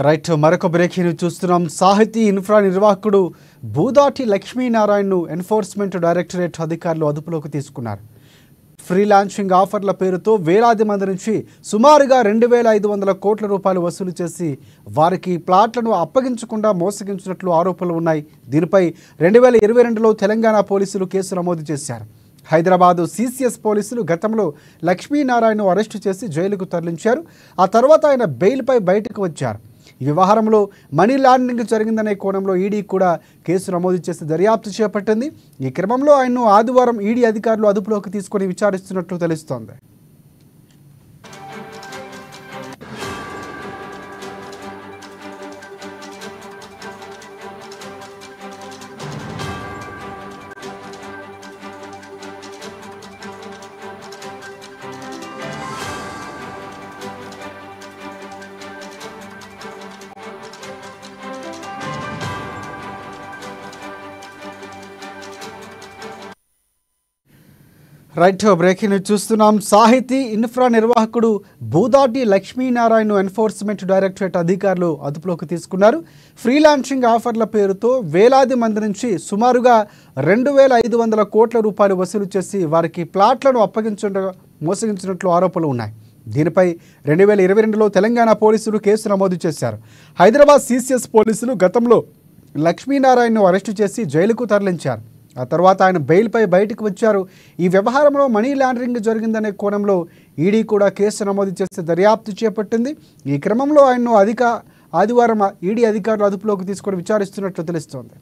Right మరొక breaking news చూస్తున్నాం. సాహితీ ఇన్ఫ్రా నిర్వాహకుడు బూదాటి లక్ష్మీనారాయణను ఎన్ఫోర్స్మెంట్ డైరెక్టరేట్ అధికారులు అదుపులోకి తీసుకున్నారు. ఫ్రీలాన్సింగ్ ఆఫర్ల పేరుతో వేలాది మంది నుంచి సుమారుగా 2,500 కోట్ల రూపాయలు వసూలు చేసి వారికి ప్లాట్లను అప్పగించకుండా మోసగించినట్లు ఆరోపణలు ఉన్నాయి. దీనిపై 2022లో తెలంగాణ పోలీసులు కేసు నమోదు చేశారు. హైదరాబాదు సిసిఎస్ పోలీసులు గతంలో లక్ష్మీనారాయణను అరెస్టు చేసి జైలుకు తరలించారు. ఆ తర్వాత ఆయన బెయిల్పై బయటకు వచ్చారు. ఈ వ్యవహారంలో మనీ లాండరింగ్ జరిగిందనే కోణంలో ఈడీ కూడా కేసు నమోదు చేసి దర్యాప్తు చేపట్టింది. ఈ క్రమంలో ఆయన్ను ఆదివారం ఈడీ అధికారులు అదుపులోకి తీసుకొని విచారిస్తున్నట్లు తెలుస్తోంది. రైట్ బ్రేకింగ్ న్యూస్ చూస్తున్నాం. సాహితీ ఇన్ఫ్రా నిర్వాహకుడు బూదాటి లక్ష్మీనారాయణను ఎన్ఫోర్స్మెంట్ డైరెక్టరేట్ అధికారులు అదుపులోకి తీసుకున్నారు. ఫ్రీలాన్సింగ్ ఆఫర్ల పేరుతో వేలాది మంది నుంచి సుమారుగా 2,500 కోట్ల రూపాయలు వసూలు చేసి వారికి ప్లాట్లను మోసగించినట్లు ఆరోపణలు ఉన్నాయి. దీనిపై 2022లో తెలంగాణ పోలీసులు కేసు నమోదు చేశారు. హైదరాబాద్ సిసిఎస్ పోలీసులు గతంలో లక్ష్మీనారాయణను అరెస్టు చేసి జైలుకు తరలించారు. ఆ తర్వాత ఆయన బెయిల్పై బయటకు వచ్చారు. ఈ వ్యవహారంలో మనీ లాండరింగ్ జరిగిందనే కోణంలో ఈడీ కూడా కేసు నమోదు చేసి దర్యాప్తు చేపట్టింది. ఈ క్రమంలో ఆయన్ను ఆదివారం ఈడీ అధికారులు అదుపులోకి తీసుకొని విచారిస్తున్నట్లు తెలుస్తోంది.